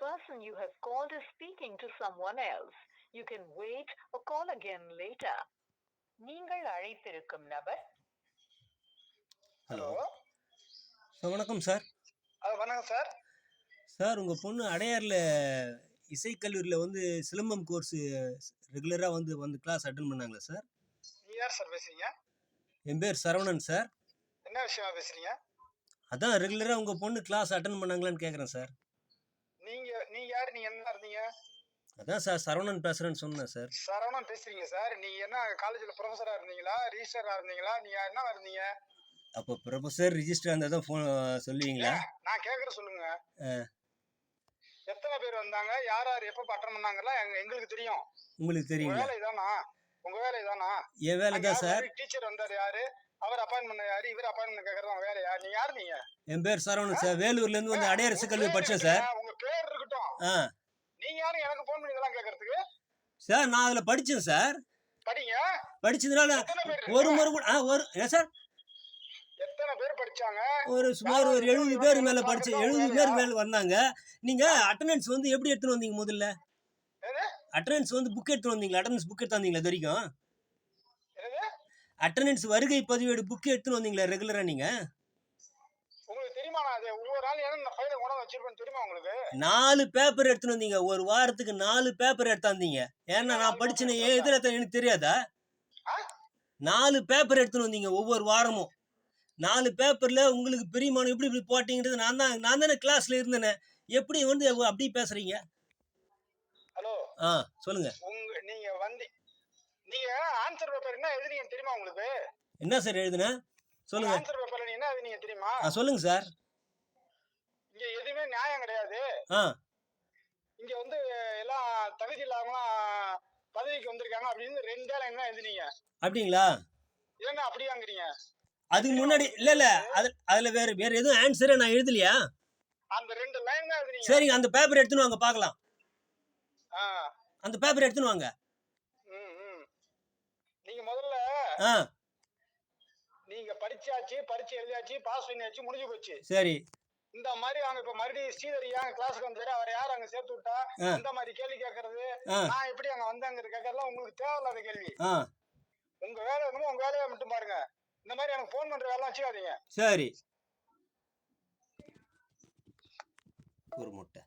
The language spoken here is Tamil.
person you have called is speaking to someone else. You can wait or call again later. நீங்கள் அழைத்திருக்கும் நபர். ஹலோ சார், வணக்கம் சார். வணக்கம் சார். சார், உங்கள் பொண்ணு அடையாரில் இசைக்கல்லூரியில் வந்து சிலம்பம் கோர்ஸு ரெகுலராக வந்து கிளாஸ் அட்டன் பண்ணாங்களா சார்? நீ யார் சார் பேசுறீங்க? என் பேர் சரவணன் சார். என்ன விஷயமா பேசுறீங்க? அதான் ரெகுலராக உங்கள் பொண்ணு கிளாஸ் அட்டன் பண்ணாங்களான்னு கேட்குறேன் சார். நீங்க யார்? நீங்க என்ன இருந்தீங்க? அதான் சார் சரவணன் பேசுகிறேன்னு சொன்னேன் சார். சரவணன் பேசுறீங்க சார். நீங்க என்ன காலேஜில் ப்ரொஃபஸராக இருந்தீங்களா, ரிஜிஸ்டராக இருந்தீங்களா? நீங்க என்ன இருந்தீங்க? அப்போ ப்ரொஃபஸர் ரிஜிஸ்டர் இருந்தால் தான் ஃபோன் சொல்லுவீங்களா? நான் கேட்குறேன், சொல்லுங்க. எத்தனை பேர் வந்தாங்க, யார் யார் எப்போ அட்டன் பண்ணாங்கலாம் எங்களுக்கு தெரியும். உங்களுக்கு தெரியும்? வேலை இதானா? உங்க வேலை இதானா? என் வேலை தான் சார். டீச்சர் வந்தார் யாரு, அவர் அப்பாயின்ட் பண்ண யாரு, இவர் அப்பாயின்ட் பண்ண கேட்கறது வேலை யார்? நீங்க யார்? நீங்க? என் பேர் சரவணன் சார். வேலூர்லேருந்து வந்து அடையார் இசைக்கல்லூரி படித்தேன் சார். உங்க பேர் இருக்கட்டும். நீங்க யாரும் எனக்கு ஃபோன் பண்ணி இதெல்லாம் கேட்கறதுக்கு? சார், நான் அதில் படித்தேன் சார். படிங்க. படிச்சதுனால ஒரு முறை கூட ஒரு என்ன சார், எத்தனை பேர் படிச்சாங்க? ஒரு சுமார் ஒரு 70 பேர் மேல படிச்சு 70 பேர் மேல வந்தாங்க. நீங்க அட்டெண்டன்ஸ் வந்து எப்படி எடுத்துட்டு வந்தீங்க? முதல்ல அட்டெண்டன்ஸ் வந்து புக் எடுத்து வந்தீங்களா? அட்டெண்டன்ஸ் புக் எடுத்து வந்தீங்களா? இது வரைக்கும் அட்டெண்டன்ஸ் வருகை பதிவேடு புக் எடுத்துட்டு வந்தீங்களா ரெகுலரா? நீங்க உங்களுக்கு தெரியுமா? அது ஒவ்வொரு நாள் என்ன ஃபைல கொண்டு வச்சிருப்பேன், தெரியுமா உங்களுக்கு? 4 பேப்பர் எடுத்துட்டு வந்தீங்க. ஒரு வாரத்துக்கு 4 பேப்பர் எடுத்தாந்தீங்க. ஏன்னா நான் படிச்சேன், எதுல எனக்கு தெரியாதா? 4 பேப்பர் எடுத்துட்டு வந்தீங்க ஒவ்வொரு வாரமும். 4 பேப்பர்ல உங்களுக்கு பிரியமானம் எப்படி போட்டீங்கிறது நான் தானே கிளாஸ்ல இருந்தேனே. எப்படி வந்து அப்படி பேசுறீங்க? ஹலோ, சொல்லுங்க. நீங்க ஆன்சர் பேப்பர் என்ன எழுதுனீங்க தெரியுமா உங்களுக்கு? என்ன சார் எழுதுன? சொல்லுங்க. ஆன்சர் பேப்பர்ல நீ என்ன எழுதுனீங்க தெரியுமா? சொல்லுங்க சார். இங்க எதுவுமே நியாயம் கிடையாது. இங்க வந்து எல்லாம் தகுதி இல்லாம பதவிக்கு வந்திருக்காங்க அப்படின்னு 2 லைன் தான் எழுதுனீங்க. அப்படிங்களா? ஏங்க அப்படியாங்கிறீங்க? அதுக்கு முன்னாடி இல்ல அதுல வேற எதுவும் ஆன்சரே நான் எழுதலையா? அந்த 2 லைன் தான் எழுதுனீங்க. சரிங்க, அந்த பேப்பர் எடுத்துன்னு வாங்க பார்க்கலாம். அந்த பேப்பர் எடுத்துன்னு வாங்க. நீங்க முதல்ல நீங்க படிச்சாச்சு, பரீட்சை எழுதியாச்சு, பாஸ் பண்ணியாச்சு, முடிஞ்சு போச்சு. சரி. இந்த மாதிரி அவங்க இப்ப மறுபடியும் ஸ்ரீதரியா கிளாஸ்க்கு வந்தாரு, அவர் யார் அங்க சேர்த்து விட்டா, இந்த மாதிரி கேள்வி கேட்கறது, நான் எப்படி அங்க வந்தேங்கிற கேட்கறதுலாம் உங்களுக்கு தேவையில்லாத கேள்வி. உங்க வேலை என்னமோ உங்க வேலையை மட்டும் பாருங்க. இந்த மாதிரி எனக்கு போன் பண்ற வேலை வச்சுக்காதீங்க. சரி. ஒரு முட்டை.